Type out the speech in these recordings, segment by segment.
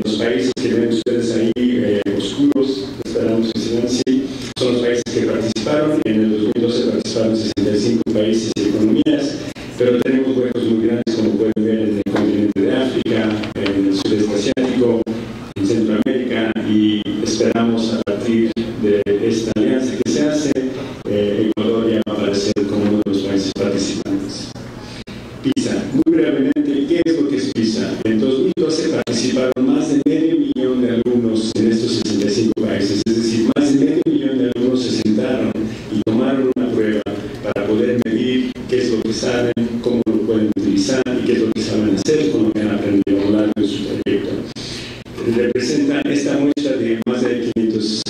Los países que ven ustedes ahí oscuros, esperamos que sean así, son los países que participaron. En el 2012 participaron 65 países y economías, pero tenemos huecos muy grandes, como pueden ver, en el continente de África, en el sudeste asiático, en Centroamérica, y esperamos a partir de esta alianza que se hace, Ecuador ya va a aparecer como uno de los países participantes. PISA, muy brevemente, ¿qué es lo que es PISA? En 2012 participaron más de 500,000 de alumnos en estos 65 países, es decir, más de 500,000 de alumnos se sentaron y tomaron una prueba para poder medir qué es lo que saben, cómo lo pueden utilizar y qué es lo que saben hacer con lo que han aprendido a lo largo de su trayecto. Representa esta muestra de más de 500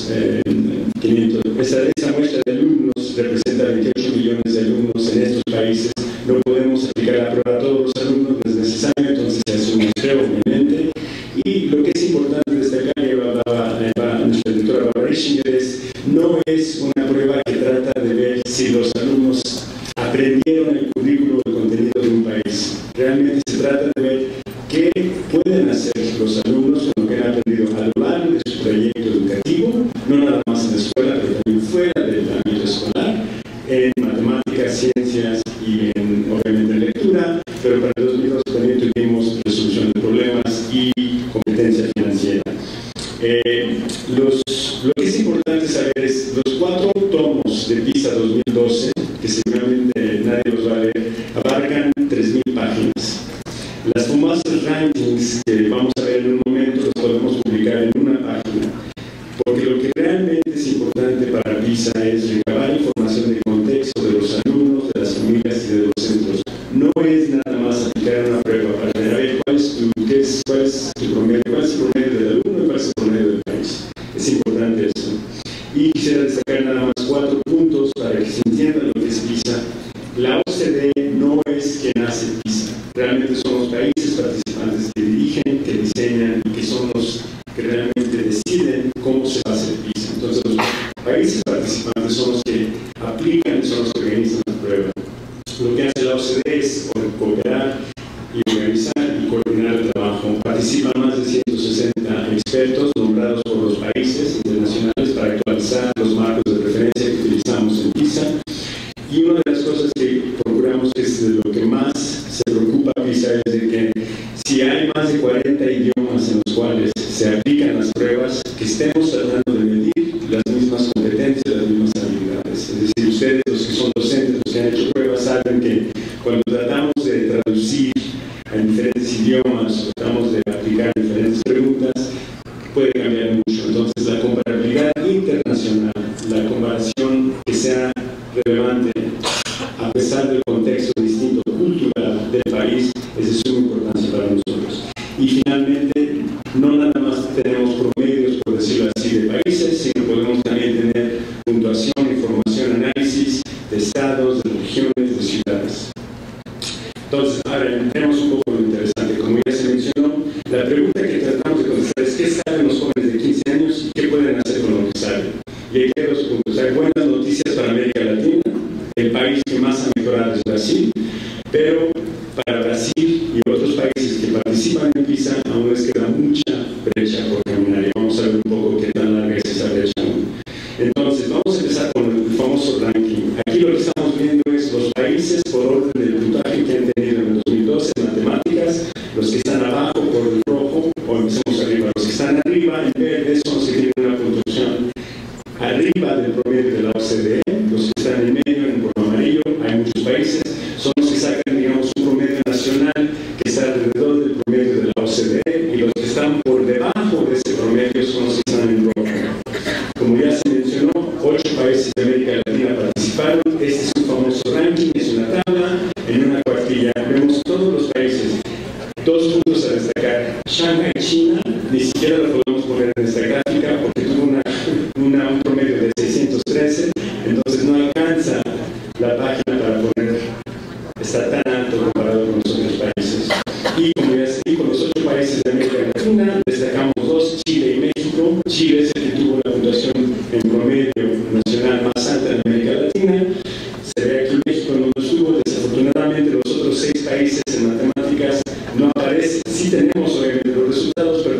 esta muestra de alumnos representa 28 millones de alumnos en estos países. No podemos aplicar la prueba a todos los alumnos, no es necesario, entonces se hace un muestreo, obviamente. Y lo que es importante destacar, y hablaba nuestra doctora Barbara Ischinger, no es una prueba que trata de ver si los alumnos aprendieron el currículo o el contenido de un país. Realmente se trata de ver qué pueden hacer los alumnos con lo que han aprendido a lo largo de su trayecto educativo, no nada más en la escuela, pero también fuera del ámbito escolar, en matemáticas, ciencias y obviamente en lectura, pero para el 2002 también tuvimos resolución de problemas y competencia financiera. Lo que es importante saber es los 4 tomos de PISA 2012, que seguramente nadie los va a leer, abarcan 3,000 páginas. Las famosas rankings que vamos a ver en un momento los podemos publicar en una página, porque lo que realmente es importante para PISA es recabar información de contexto de los alumnos, de las familias y de los centros. No es nada más aplicar una prueba para ver cuál es tu promedio, cuál es el promedio del alumno y cuál es el promedio del país. Es importante eso. Y quisiera destacar nada más 4 puntos para que se entienda lo que es PISA. La OCDE no es quien hace PISA. Realmente son los países participantes que dirigen, que diseñan y que son los que realmente deciden cómo se va a hacer PISA. Entonces, los países participantes son los que aplican y son los que organizan la prueba. Lo que hace la OCDE es cooperar y organizar y coordinar el trabajo. Participan más de 160 expertos nombrados por los países internacionales para actualizar los marcos de referencia que utilizamos en PISA. Y una de las cosas que procuramos, que es de lo que más se preocupa PISA, es de que si hay más de 40 idiomas en los cuales se aplican las pruebas, que estemos tratando de medir las mismas competencias, las mismas habilidades. Es decir, ustedes, los que son docentes, los que han hecho pruebas, saben que cuando tratamos de traducir a diferentes idiomas, tratamos de aplicar diferentes preguntas, puede cambiar mucho. Entonces, la comparabilidad internacional, la comparación que sea relevante, a pesar del contexto distinto cultural del país, es de suma importancia para nosotros. Y finalmente, no nada más tenemos promedios, por decirlo así, de países, sino podemos también tener puntuación, información, análisis de estados, de regiones, de ciudades. Entonces, ahora entremos un poco en lo interesante. Como ya se mencionó, la pregunta que tratamos de contestar es ¿qué saben los jóvenes de 15 años y qué pueden hacer con lo que saben? Y aquí hay 2 puntos. Hay buenas noticias para América Latina. El país que más ha mejorado es Brasil, pero para Brasil y otros países que participan en PISA aún les queda mucha brecha por caminar, y vamos a ver un poco qué tan larga es esa brecha aún. Entonces, vamos a empezar con el famoso ranking. Aquí lo que estamos viendo es los países por orden del puntaje que han tenido en el 2012 en matemáticas. Los que están abajo por el rojo, o empecemos arriba, los que están arriba en verde son los que tienen una puntuación arriba del promedio de la OCDE. Los que están en medio, en color amarillo, hay muchos países, son los que sacan, digamos, un promedio nacional que está alrededor del promedio de la OCDE, y los que están por debajo de ese promedio son los que están en rojo. Como ya se mencionó, 8 países de América Latina participaron. Este es un famoso ranking, es una tabla en una cuartilla. Vemos todos los países. 2 puntos a destacar. Shanghai, China, ni siquiera lo podemos poner en esta gráfica porque tuvo un promedio de 613, entonces no alcanza la página para poner, está tan alto comparado con los otros países. Y como ya se dijo, los 8 países de América Latina, destacamos 2, Chile y México. Chile es el que tuvo la puntuación en promedio nacional más alta en América Latina. Se ve aquí México no lo estuvo. Desafortunadamente los otros 6 países en matemáticas no aparecen. Sí tenemos obviamente los resultados, pero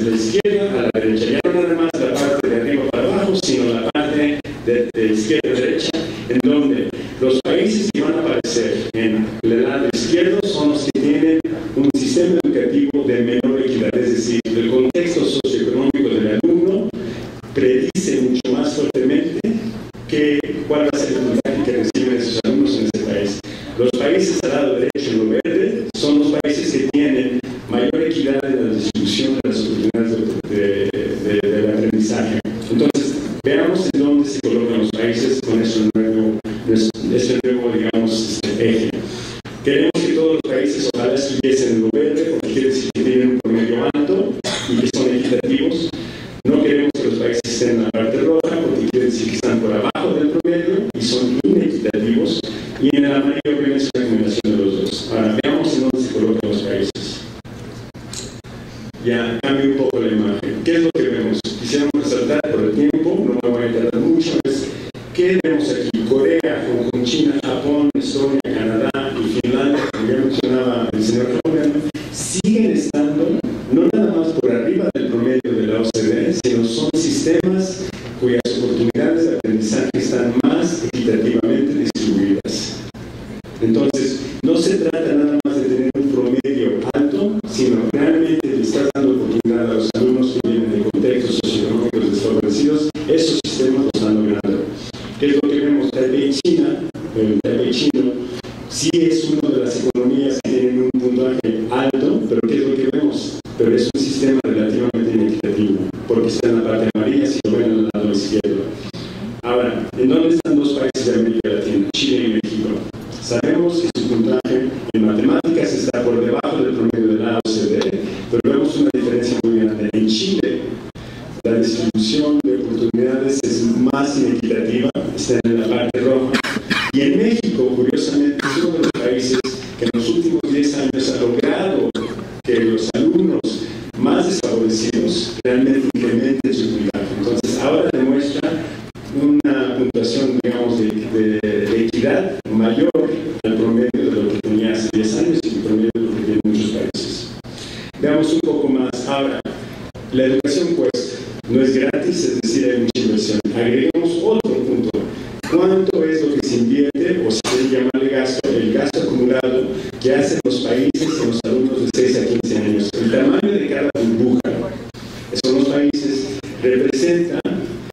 desde la izquierda a la derecha, ya no nada más la parte de arriba para abajo, sino la parte de izquierda a derecha, en donde los países que van a aparecer en el lado izquierdo son los que tienen un sistema educativo de menor equidad, es decir, el contexto socioeconómico del alumno predice mucho más fuertemente cuál va a ser el puntaje que reciben esos alumnos en ese país. Los países al lado derecho, en lo verde, son los países que tienen mayor equidad en la distribución de las oportunidades del aprendizaje. Entonces, veamos en dónde se colocan los países con ese nuevo digamos, eje. Queremos que todos los países ojalá estuviesen en lo verde, porque quiere decir que tienen un promedio alto y que son equitativos. No queremos que los países estén en la parte roja, porque quiere decir que están por abajo del promedio y son inequitativos. Y en el amarillo obviamente es una combinación de los dos. Ahora, veamos en dónde se colocan los países. Ya cambia un poco la imagen. ¿Qué es lo que vemos? Quisiéramos resaltar por el tiempo, no me voy a tardar mucho, es ¿qué vemos aquí? Corea, Hong Kong, China, Japón, Estonia, Canadá y Finlandia, como ya mencionaba el señor Hogan, siguen estando no nada más por arriba del promedio de la OCDE, sino son sistemas cuyas oportunidades de aprendizaje están más equitativamente distribuidas. Entonces, no se trata nada más de tener un promedio alto, sino realmente le estás dando oportunidad a los alumnos que vienen de contextos socioeconómicos desfavorecidos. Esos sistemas los están logrando. ¿Qué es lo que vemos? Taipei, China, el Taipei chino, sí es una de las economías que tienen un puntaje alto, pero ¿qué es lo que vemos? Pero es un sistema relativamente inequitativo, porque está en la parte amarilla, si lo ven al lado izquierdo. Ahora, ¿en dónde están dos países de América Latina? Chile y México. Sabemos que su puntaje en matemáticas está por debajo del promedio de la OCDE, pero vemos una diferencia muy grande. En Chile, la distribución de oportunidades es más inequitativa, está en la parte roja. Y en México, curiosamente, es uno de los países que en los últimos 10 años ha logrado que los alumnos más desfavorecidos realmente incrementen su puntaje. Entonces, ahora demuestra una puntuación, digamos, de equidad mayor al promedio de lo que tenía hace 10 años y el promedio de lo que tiene muchos países. Veamos un poco más. Ahora, la educación cuesta, no es gratis, es decir, hay mucha inversión. Agreguemos otro punto. ¿Cuánto es lo que se invierte, o se puede llamarle gasto, el gasto acumulado que hacen los países en los alumnos de 6 a 15 años? El tamaño de cada burbuja, son los países, representa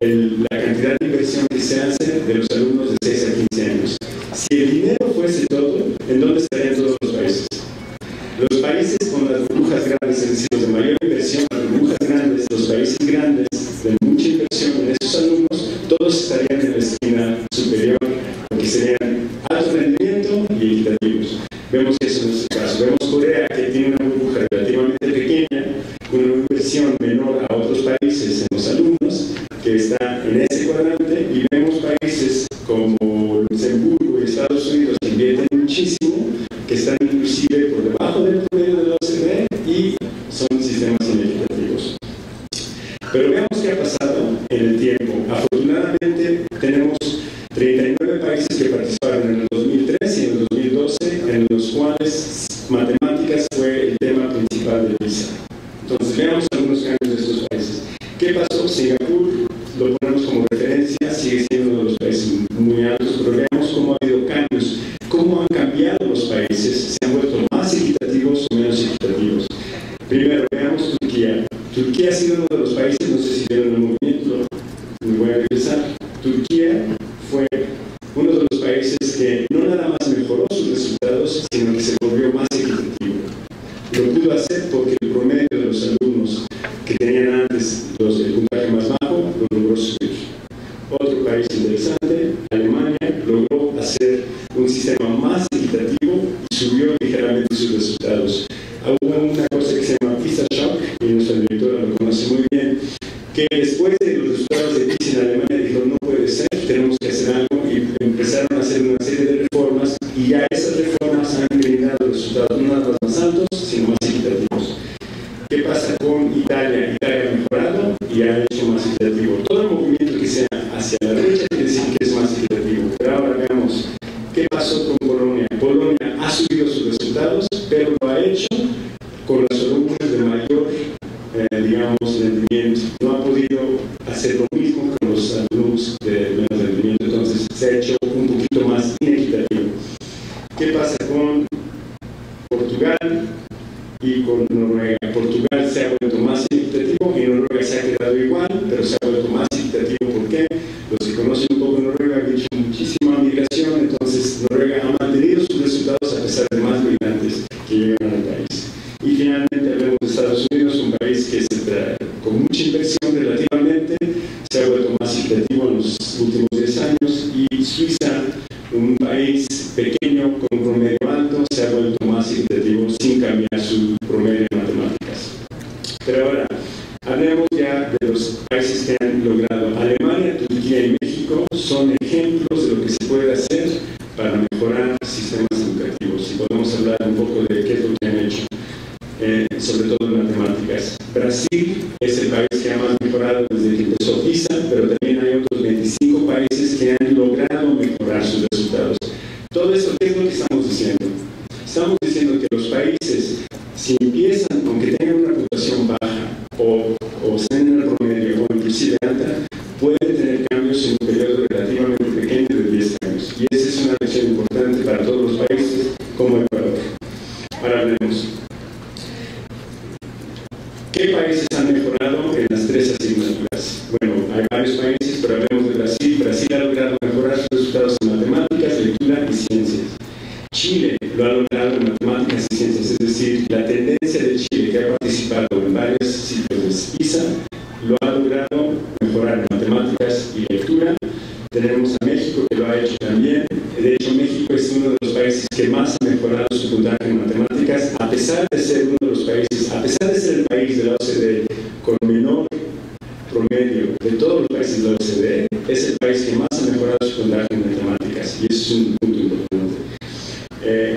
la cantidad de inversión que se hace de los alumnos de 6 a 15 años. Si el dinero fuese todo, ¿en dónde estarían todos los países? Los países con las burbujas grandes, es decir, los de mayor inversión, las burbujas grandes, los países grandes de mucha inversión en esos alumnos, todos estarían en la esquina superior, porque serían alto rendimiento y equitativos. Vemos que eso no es el caso. Vemos Corea, que tiene una burbuja relativamente pequeña, con una inversión menor a otros países en los alumnos, que está en ese cuadrante, y vemos países como Luxemburgo y Estados Unidos que invierten muchísimo, que están inclusive por debajo del promedio de la OCDE y son sistemas inequitativos. Pero veamos qué ha pasado en el tiempo. Afortunadamente tenemos 39 países que participaron en el 2003 y en el 2012, en los cuales matemáticas fue el tema principal de PISA. Entonces veamos algunos cambios de estos países. ¿Qué pasó? Singapur, lo ponemos como referencia, sigue siendo uno de los países muy altos, pero veamos cómo ha habido cambios, cómo han cambiado los países, se han vuelto más equitativos o menos equitativos. Primero, veamos Turquía. Turquía ha sido uno de los países, no sé si vieron el movimiento, me voy a regresar. Turquía fue uno de los países que no nada más mejoró sus resultados, sino que se volvió más equitativo. Lo pudo hacer porque el promedio de los alumnos que tenían antes el puntaje más bajo lo logró subir. Otro país interesante, Alemania, logró hacer un sistema más equitativo y subió ligeramente sus resultados. Hubo una cosa que se llama PISA Shock, y nuestra directora lo conoce muy bien, que después de los resultados de PISA en Alemania dijeron no puede ser, tenemos que hacer algo, y empezaron a hacer una serie de reformas, y ya esas reformas han brindado resultados no nada más altos, sino más equitativos. ¿Qué pasa con Italia? Italia ha mejorado y ha hecho más equitativo. Todo el movimiento que sea hacia la derecha quiere decir que es más equitativo. Pero ahora veamos qué pasó con Polonia. Polonia ha subido sus resultados, pero lo ha hecho con los alumnos de mayor, digamos, rendimiento. No ha podido hacer lo mismo con los alumnos de menos rendimiento, entonces se ha hecho un poquito más inequitativo. ¿Qué pasa con Portugal y con Noruega? Portugal se ha vuelto más equitativo y Noruega se ha quedado igual, pero se ha vuelto más equitativo. ¿Por qué? Los que conocen un poco Noruega han hecho muchísima migración, entonces Noruega ha mantenido sus resultados a pesar de más migrantes que llegan al país. Y finalmente hablemos de Estados Unidos, un país que con mucha inversión relativamente se ha vuelto más equitativo en los últimos 10 años, y Suiza, un país pequeño con un promedio alto, se ha vuelto más equitativo sin cambiar su promedio en matemáticas. Pero ahora, hablemos ya de los países que han logrado. Alemania, Turquía y México son ejemplos de lo que se puede hacer para mejorar sistemas educativos. Y podemos hablar un poco de qué es lo que han hecho, sobre todo en matemáticas. Brasil es el país que ha más mejorado desde que empezó PISA, pero también hay otros 25 países que han logrado mejorar sus resultados. Todo esto, ¿qué es lo que estamos diciendo? Estamos diciendo que los países, si empiezan, aunque tengan una puntuación baja o estén en el promedio o inclusive alta, pueden tener cambios en un periodo relativamente pequeño de 10 años. Y esa es una lección importante para todos los países como Ecuador. Ahora hablemos. ¿Qué países han mejorado en las 3 asignaturas? Bueno, hay varios países, pero hablemos de Brasil. Brasil ha logrado mejorar sus resultados en matemáticas, lectura y ciencias. Chile lo ha logrado en matemáticas y ciencias, es decir, la tendencia de Chile, que ha participado en varios ciclos de PISA, lo ha logrado mejorar en matemáticas y lectura. Tenemos a México, que lo ha hecho también. De hecho, México es uno de los países que más ha mejorado su puntaje en matemáticas, a pesar de ser uno de los países, a pesar de ser el país de la OCDE con menor promedio de todos los países de la OCDE, es el país que más ha mejorado su puntaje en matemáticas, y eso es un punto importante.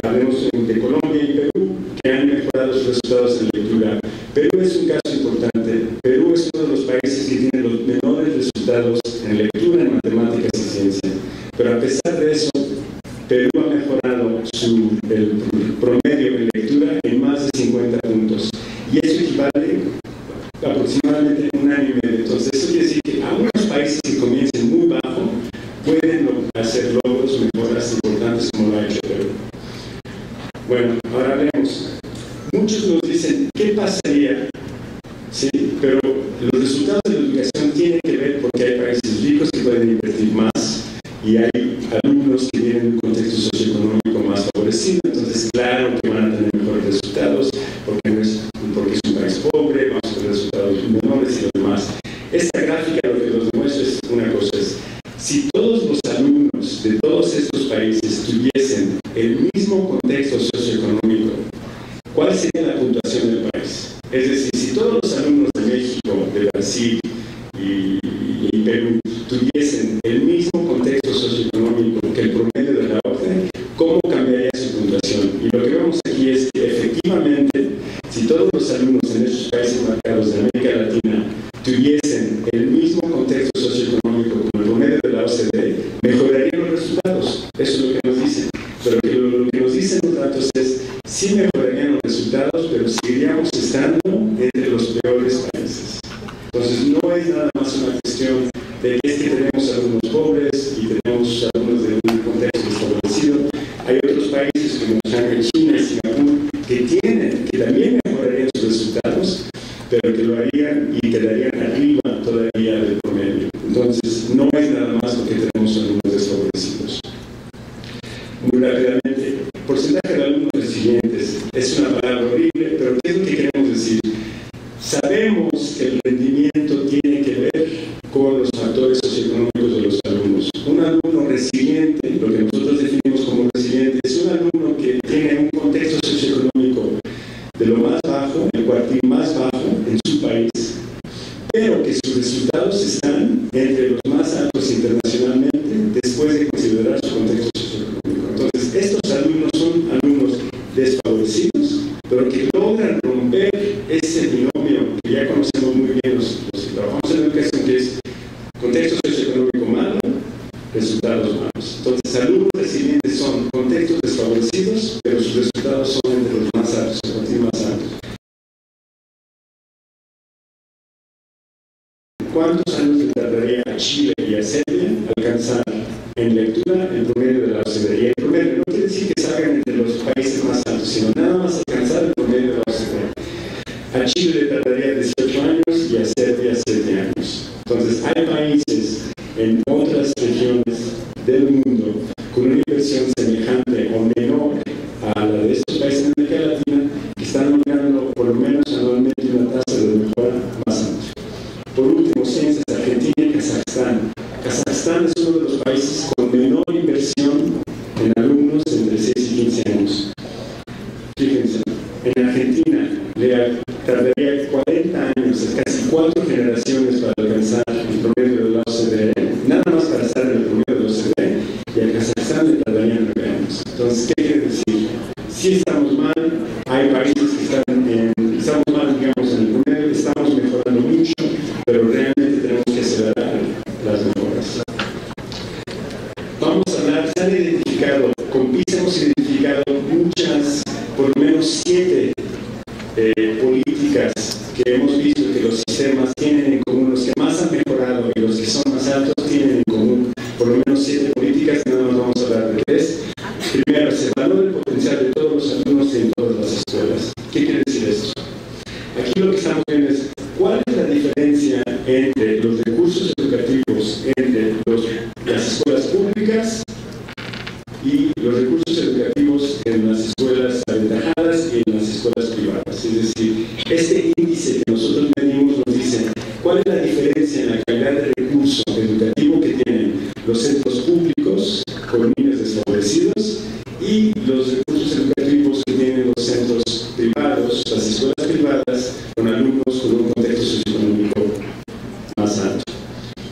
Hablemos de Colombia y Perú, que han mejorado sus resultados en lectura. Perú es un caso importante. Perú es uno de los países que tiene los menores resultados en lectura, en matemáticas y ciencia. Pero a pesar de eso, Perú ha mejorado el promedio en lectura en más de 50 puntos. Y eso equivale aproximadamente a un año y medio. Entonces, eso quiere decir que algunos países que comiencen muy bajo pueden hacer logros, mejoras importantes como lo ha hecho Perú. Bueno, ahora vemos. Muchos nos dicen, ¿qué pasaría? Sí, pero los resultados de la educación tienen que ver porque hay países ricos que pueden invertir más y hay alumnos que vienen de un contexto socioeconómico más favorecido. Entonces, claro que van a tener mejores resultados porque es un país pobre, vamos a tener resultados menores y lo demás. Esta gráfica lo que nos demuestra es una cosa: si todos los alumnos de todos estos países tuviesen el mismo contexto socioeconómico, ¿cuál sería la puntuación del país? Es decir, si todos los alumnos de México, de Brasil y Perú tuviesen el mismo contexto socioeconómico que el promedio de la OCDE, ¿cómo cambiaría su puntuación? Y lo que vemos aquí es que efectivamente, si todos los alumnos en estos países marcados de América Latina tuviesen el mismo contexto socioeconómico como el promedio de la OCDE, mejorarían los resultados. Eso es lo que nos dicen. Pero lo que nos dicen los datos es, sí mejorarían los resultados, pero seguiríamos estando entre los peores países. Entonces, no es nada más una cuestión de que es que tenemos alumnos pobres y tenemos alumnos de un contexto desfavorecido. Hay otros países como China y Singapur que también mejorarían sus resultados, pero que lo harían y quedarían arriba todavía del promedio. Entonces, no es nada más porque tenemos alumnos desfavorecidos. Muy rápidamente, porcentaje de alumnos resilientes. Es una palabra horrible, pero ¿qué es lo que queremos decir? Sabemos que el rendimiento tiene que ver con los factores socioeconómicos de los alumnos. Un alumno resiliente, lo que nosotros definimos como resiliente, es un alumno que tiene un contexto socioeconómico de lo más bajo, el cuartil más bajo en su país, pero que sus resultados están entre los más altos internacionalmente después de considerar su contexto socioeconómico. Entonces, estos alumnos son alumnos desfavorecidos, pero que logran romper ese binomio que ya conocemos muy bien los que trabajamos en educación, que es contexto socioeconómico malo, resultados malos. Entonces, alumnos resilientes son contextos desfavorecidos, pero sus resultados son entre los más altos, los más altos. ¿cuántos años le tardaría a Chile y a Serbia alcanzar en lectura el promedio de la OCDE? Y el promedio no quiere decir que salgan entre los países más altos, sino nada más alcanzar el promedio de la OCDE. A Chile le tardaría 18 años y a Serbia 7 años. Entonces, hay países en otras regiones del mundo con una inversión semejante o menor a la de estos países en América Latina que están logrando por lo menos anualmente una tasa de mejora más alta. Por último, ciencias, Argentina y Kazajstán. Kazajstán es uno de los países con menor inversión en alumnos entre 6 y 15 años. Fíjense, en Argentina le tardaría 40 años, casi 4 generaciones para alcanzar el promedio de la OCDE, nada más para estar en el promedio de la OCDE, y a Kazajstán le tardaría 9 años. Entonces, ¿qué quiere decir? Si estamos mal, hay países que estamos mal, digamos, en el promedio, estamos mejorando mucho, pero realmente tenemos que acelerar las mejoras. Vamos a hablar, se han identificado, con PISA hemos identificado muchas, por lo menos 7 políticas que hemos visto que los sistemas tienen en común, los que más han mejorado y los que son más altos tienen en común, por lo menos 7 políticas, nada más vamos a hablar de 3. Primero, se valora el potencial de todos los alumnos en todas las escuelas. ¿Qué quiere decir esto? Aquí lo que estamos viendo es cuál es la diferencia entre los recursos educativos entre las escuelas públicas y los recursos educativos en las escuelas aventajadas y en las escuelas privadas. Es decir, este índice que nosotros medimos nos dice cuál es la diferencia en la calidad de recurso educativo que tienen los centros públicos con niños desfavorecidos y los recursos educativos que tienen los centros privados, las escuelas privadas, con alumnos con un contexto socioeconómico más alto.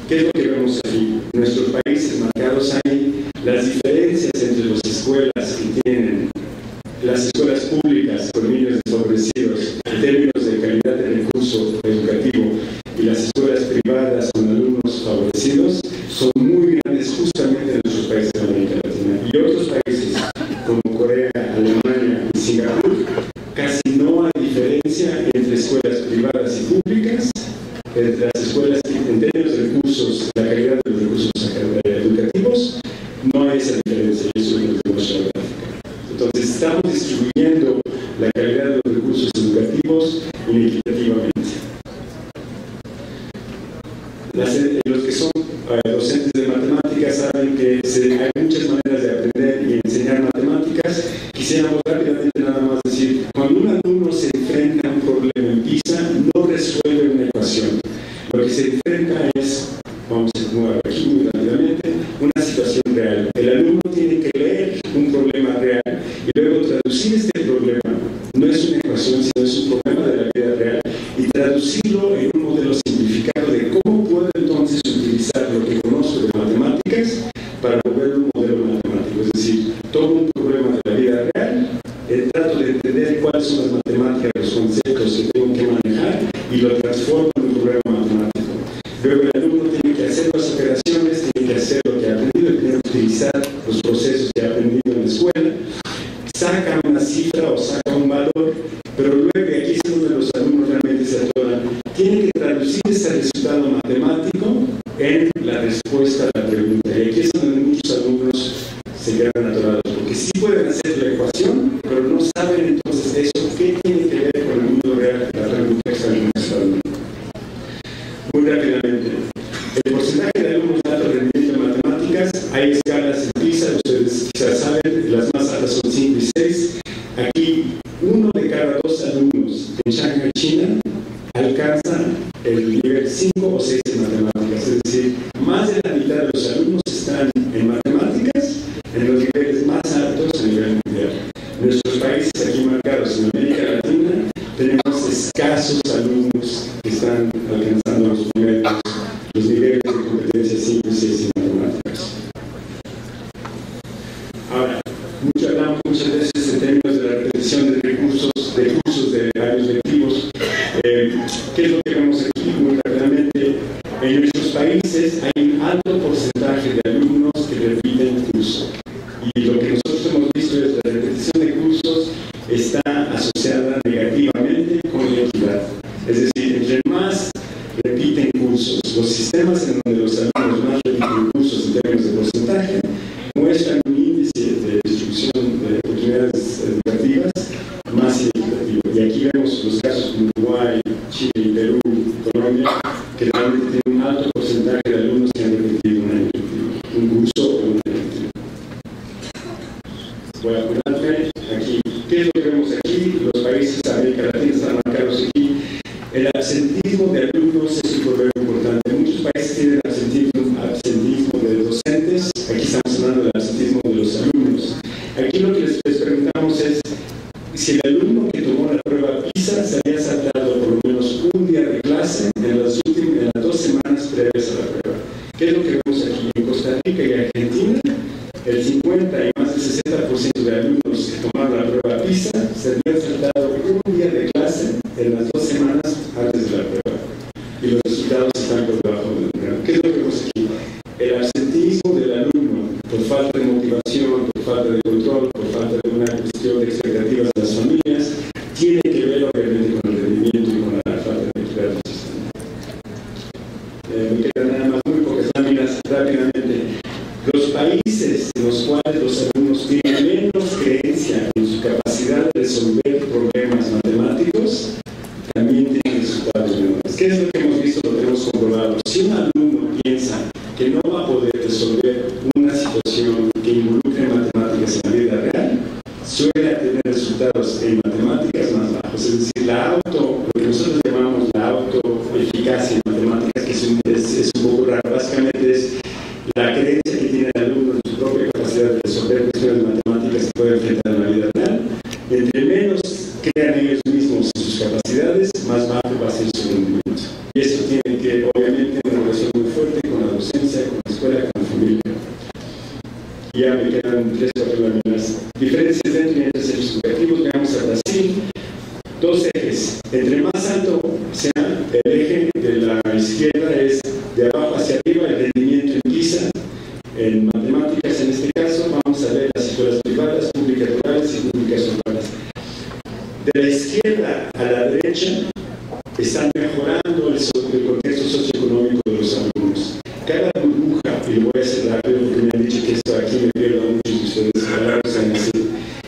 ¿Qué es lo que vemos aquí? En nuestros países marcados hay las diferencias entre las escuelas que tienen, las escuelas públicas con niños desfavorecidos en términos de calidad de recurso educativo y las escuelas privadas con alumnos favorecidos son muy grandes justamente en nuestros países de América Latina. Y otros países como Corea, Alemania y Singapur, casi no hay diferencia entre escuelas privadas y públicas, entre las escuelas en términos de recursos, la calidad de los recursos educativos, no hay esa diferencia, y eso es lo que demuestra la gráfica. Entonces, estamos distribuyendo la calidad de los recursos educativos inequitativamente. Los que son docentes de matemáticas saben que hay muchas maneras de aprender y enseñar matemáticas. Quisiéramos rápidamente nada más decir, cuando un alumno se enfrenta a un problema en PISA, no resuelve una ecuación. Lo que se enfrenta es, vamos a mover aquí muy rápidamente, una situación real. El alumno tiene que leer un problema real y luego traducir este problema. No es una ecuación, sino es un problema de la vida real y traducirlo en un modelo simplificado de cómo puedo entonces utilizar lo que conozco de matemáticas para volverlo un modelo matemático. Es decir, todo un problema de la vida real, trato de entender cuáles son las matemáticas, los conceptos que tengo que manejar y lo transformo en un problema matemático. Luego el alumno tiene que hacer las operaciones, tiene que hacer lo que ha aprendido, tiene que utilizar los procesos que ha aprendido en la escuela, saca una cifra o saca un valor, pero luego, y aquí es donde los alumnos realmente se atoran, tienen que traducir ese resultado matemático en la respuesta a la pregunta. Y aquí es donde muchos alumnos se quedan atorados, porque sí pueden hacer la ecuación, pero no saben entonces eso, qué tiene que ver con el mundo real, la pregunta que están contestando. Muy rápidamente, el porcentaje de alumnos de alto rendimiento en matemáticas, hay escalas en PISA, ustedes quizás saben, las más altas son 5 y 6. Aquí, 1 de cada 2 alumnos en Shanghai, China, alcanza el nivel 5 o 6 en matemáticas. Es decir, más de la mitad de los alumnos están en matemáticas en los niveles más altos a nivel mundial. En nuestros países aquí marcados en América Latina, tenemos escasos alumnos que están alcanzando los niveles de competencia 5 y 6 en matemáticas. Ahora, hablamos muchas veces en términos de la repetición de cursos de años lectivos. ¿Qué es lo que vemos aquí? Muy rápidamente, en nuestros países hay un alto porcentaje de alumnos que repiten curso. Y lo que nosotros hemos visto es que la repetición de cursos está asociada negativamente con la equidad. Es decir, entre más repiten cursos, recursos. Los sistemas en donde los alumnos más repiten cursos en términos de porcentaje muestran un índice de distribución de oportunidades educativas más significativo. Y aquí vemos los casos como Uruguay, Chile, Perú, Colombia, que realmente tienen un alto porcentaje de alumnos que han repetido un año lectivo, un curso o un año lectivo. Voy a ponerme aquí. ¿Qué es lo que vemos aquí? Los países de América Latina están marcados aquí. El absentismo de alumnos es un problema importante. Muchos países tienen absentismo de docentes. Aquí estamos hablando del absentismo de los alumnos. Aquí lo que les preguntamos es si el alumno que tomó la prueba PISA se había saltado por lo menos un día de clase en las 2 semanas previas a la prueba. ¿Qué es lo que vemos aquí? En Costa Rica y Argentina, el 50 y más del 60% de alumnos que tomaron la prueba PISA se habían saltado un día de clase en las 2 semanas antes de la prueba. Y los resultados están por debajo del umbral. ¿Qué es lo que vemos aquí? El absentismo del alumno por falta de motivación, por falta de control, por falta de una cuestión de expectativas de las familias, tiene que ver obviamente con el rendimiento y con la falta de equidad del sistema. Me quedan nada más muy pocas láminas rápidamente. Los países en los cuales los alumnos tienen menos creencia en su capacidad de resolver problemas matemáticos también tienen resultados menores. ¿Qué es lo que hemos visto? Lo que hemos comprobado. Si un alumno piensa que no va a poder resolver una situación que involucre matemáticas en la vida real, suele tener resultados en matemáticas más bajos. Es decir, lo que nosotros llamamos la autoeficacia en matemáticas, que es un poco raro, básicamente es la creencia que tiene el alumno en su propia capacidad de resolver cuestiones matemáticas que puede enfrentar en la vida real. Entre menos crean ellos mismos en sus capacidades, más bajo va a ser su rendimiento. Y eso tiene que, obviamente, una relación muy fuerte con la docencia, con la escuela, con la familia. Ya me quedan 3 o 4 láminas. Diferencias dentro y entre centros educativos. Veamos a Brasil. 2 ejes. Entre más alto sea el eje de la izquierda, es de abajo hacia arriba el rendimiento en PISA. En matemáticas, en este caso, vamos a ver las escuelas privadas, públicas rurales y públicas urbanas. De la izquierda a la derecha están mejorando el contexto socioeconómico de los alumnos. Cada burbuja, y lo voy a hacer rápido porque me han dicho que esto aquí me pierdo a muchos de ustedes,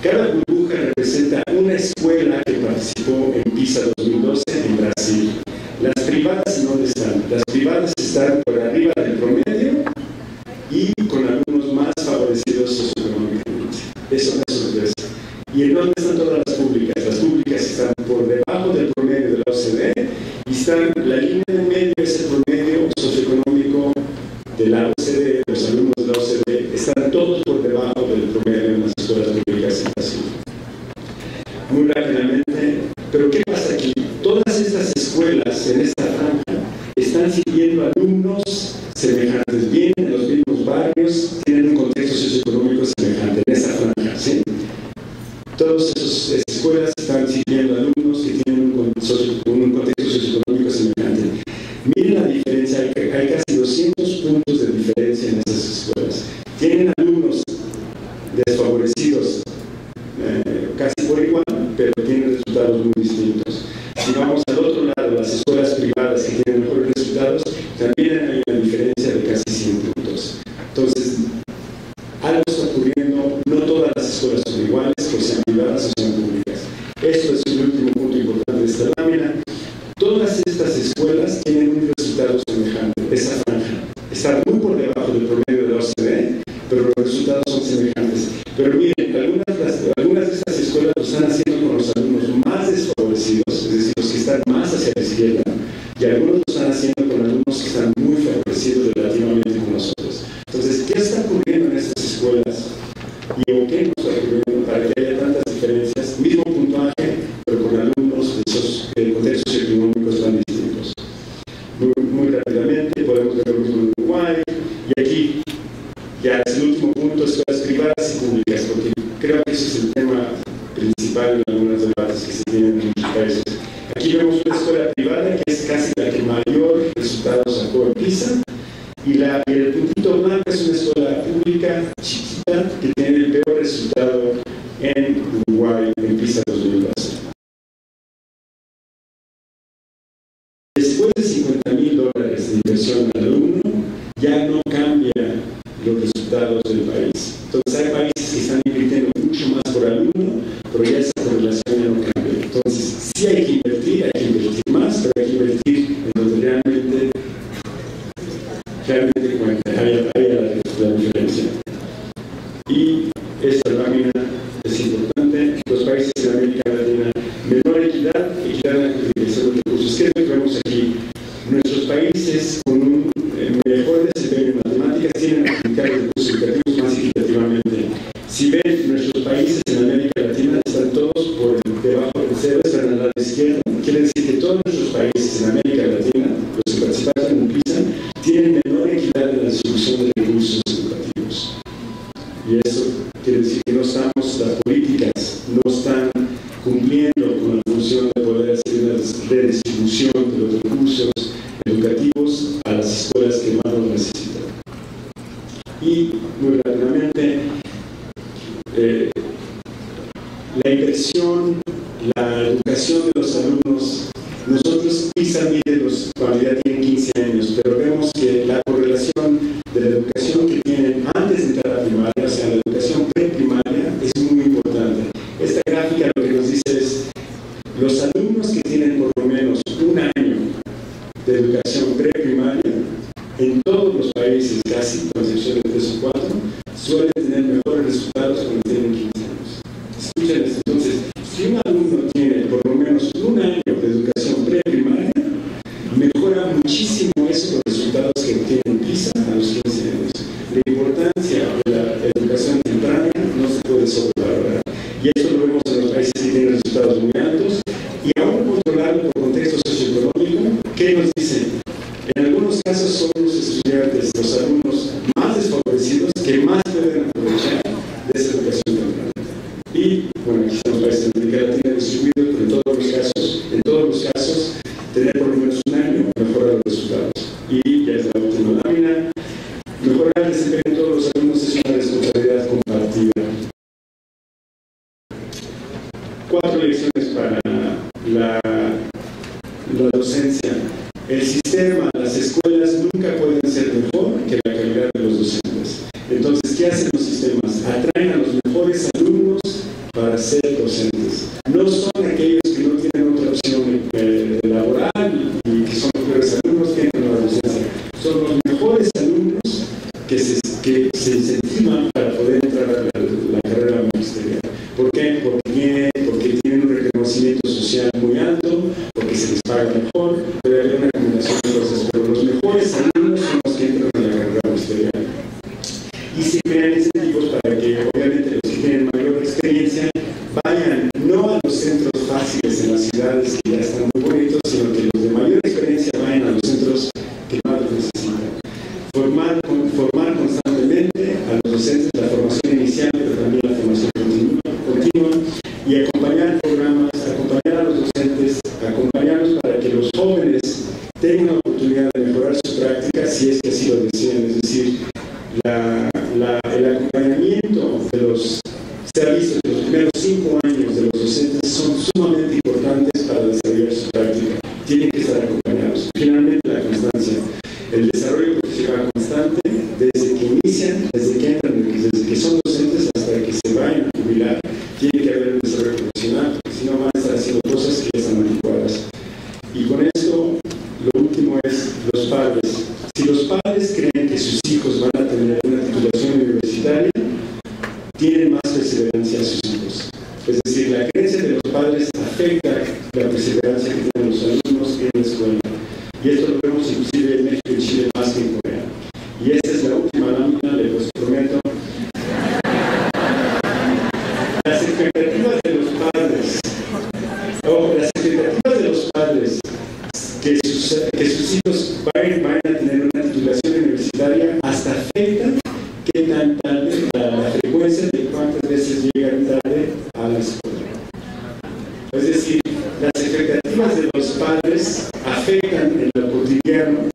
cada burbuja representa una escuela que participó en PISA 2012 en Brasil. Las privadas, ¿en dónde están? Las privadas están por arriba del promedio y con algunos más favorecidos socioeconómicamente. Eso me sorprende. ¿Y en dónde están todas las públicas? Las públicas están por debajo del promedio de la OCDE y están, la línea de medio es el promedio socioeconómico de la OCDE, los alumnos de la OCDE, están todos por debajo del promedio en las escuelas públicas en Brasil. Muy rápidamente, pero ¿qué pasa aquí? Todas estas escuelas en esta franja están sirviendo alumnos semejantes, vienen en los mismos barrios, tienen un contexto socioeconómico semejante en esta franja, ¿sí? Todas esas escuelas están sirviendo alumnos que tienen un contexto socioeconómico semejante. Miren la diferencia, hay casi 200 puntos de diferencia en esas escuelas. Tienen alumnos desfavorecidos casi por igual, pero tienen resultados muy distintos. Si vamos al otro lado, las escuelas privadas que tienen mejores resultados, también hay una diferencia de casi 100 puntos. Entonces, algo está ocurriendo, no todas las escuelas son iguales, o sean privadas o sean públicas. Esto es el último punto importante de esta lámina. Todas estas escuelas tienen un resultado semejante. Esa franja está muy por debajo del promedio de la OCDE, pero los resultados son semejantes. Pero miren, algunas de estas escuelas lo están haciendo con los alumnos más desfavorecidos, es decir, los que están más hacia la izquierda, y algunos lo están haciendo con alumnos que están muy favorecidos relativamente con nosotros. Entonces, ¿qué está ocurriendo en estas escuelas? ¿Y o qué no está ocurriendo para que haya tantas diferencias? Mismo puntaje, pero con alumnos de contextos socioeconómicos tan distintos. Muy rápidamente, podemos ver lo mismo en Uruguay, y aquí ya es el último punto, escuelas privadas y públicas, porque creo que ese es el tema principal en algunos debates que se tienen en muchos países. Aquí vemos una escuela privada que es casi la que mayor resultados sacó en PISA, y el puntito blanco es una escuela pública chiquita que tiene el peor resultado en Uruguay en PISA 2012. Después de $50,000 de realmente había la diferencia. Y esta lámina es importante. Los países de América Latina, menor equidad en la utilización de recursos. ¿Qué es lo que vemos aquí? Nuestros países con un mejor desempeño en matemáticas tienen que aplicar recursos educativos más equitativamente. Si ven, nuestros países en América Latina están todos por debajo del cero, están al lado izquierdo. Quiere decir que todos nuestros países en América Latina, los que participaron en PISA, tienen menor equidad en la distribución de recursos educativos. Y eso quiere decir que las políticas no están cumpliendo con la función de poder hacer una redistribución de los recursos educativos a las escuelas que más lo necesitan. Y muy rápidamente, la inversión, la educación de los alumnos. Nosotros PISA mide cuando ya tienen 15 años, pero vemos que la correlación de la educación que tienen antes de entrar a la primaria, o sea, la educación preprimaria, es muy importante. Esta gráfica lo que nos dice es los alumnos que tienen por lo menos un año de educación preprimaria, en todos los países casi, con excepción de 3 o 4, suelen tener mejores resultados cuando tienen 15 años. Escuchen esto. Entonces, si un alumno tiene por lo menos un año de educación preprimaria, mejora muchísimo eso los resultados que obtienen PISA a los 15 años. La importancia de la educación temprana no se puede sobrevalorar. Y eso lo vemos en los países que tienen resultados muy altos. Y aún controlarlo por contexto socioeconómico, ¿qué nos dicen? En algunos casos son los estudiantes, los alumnos más desfavorecidos que más pueden aprovechar de esa educación temprana. Y, bueno, aquí están los países de América Latina distribuidos, pero en todos los casos, tener por lo menos un año mejorar los resultados. Y ya es la última lámina. Mejorar el desempeño de todos los alumnos es una responsabilidad compartida. 4 lecciones para la docencia. El sistema, las escuelas nunca pueden ser mejor que la calidad de los docentes. Entonces, ¿qué hacen los sistemas? Atraen a los mejores alumnos para ser docentes. No son aquellos que no tienen otra opción laboral y que son mejores alumnos que entran a la docencia. Son los mejores alumnos que se incentivan para poder entrar a la carrera magisterial. ¿Por qué? Porque tienen un reconocimiento social muy alto, porque se les paga mejor, puede haber una combinación de cosas, pero los mejores alumnos son los que entran a la carrera magisterial. Y se crean incentivos para que, obviamente, los que tienen mayor experiencia vayan no a los centros fáciles en las ciudades que ya están muy bonitos, sino que los de mayor experiencia vayan a los centros que más los necesitan. Formar constantemente a los docentes, la formación inicial, pero también la formación continua, y acompañar programas, acompañar a los docentes, acompañarlos para que los jóvenes tengan la oportunidad de mejorar su práctica si es que así lo desean. Es decir, el acompañamiento de los servicios de los primeros 5 años de los docentes son sumamente importantes para desarrollar su práctica. Tienen que estar acompañados. Finalmente, la constancia. El desarrollo profesional constante, desde que inician, desde que entran, desde que son docentes hasta que se vayan a jubilar, tiene que haber un desarrollo profesional, porque si no van a estar haciendo cosas que ya están anticuadas. Y con esto, lo último es los padres. Si los padres creen que sus hijos van a tener una titulación universitaria, tienen más perseverancia a sus hijos. Es decir, la creencia de los padres afecta la perseverancia que tienen los alumnos en la escuela. Y esto lo vemos inclusive en México y Chile más que en Corea. Y esta es la última lámina, les prometo. Las expectativas de los padres, que sus hijos vayan a tener una titulación universitaria hasta afectan qué tan tarde, la frecuencia de cuántas veces llegan tarde a la escuela. Es decir, las expectativas de los padres afectan en lo cotidiano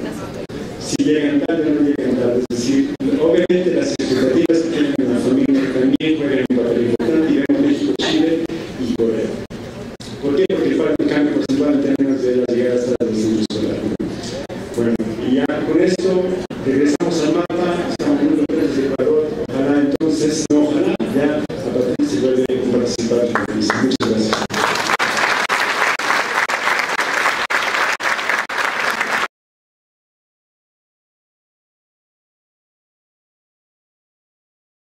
si llegan tarde o no llegan tarde. Es decir, obviamente las expectativas que tienen en la familia también juegan un papel importante, y vemos México, Chile y Corea. ¿Por qué? Porque falta un cambio porcentual en términos de las llegadas tarde del centro escolar. Bueno, y ya con esto regresamos al mapa, estamos en el país de Ecuador. Ojalá entonces, no ojalá, ya a partir se puede participar. Muchas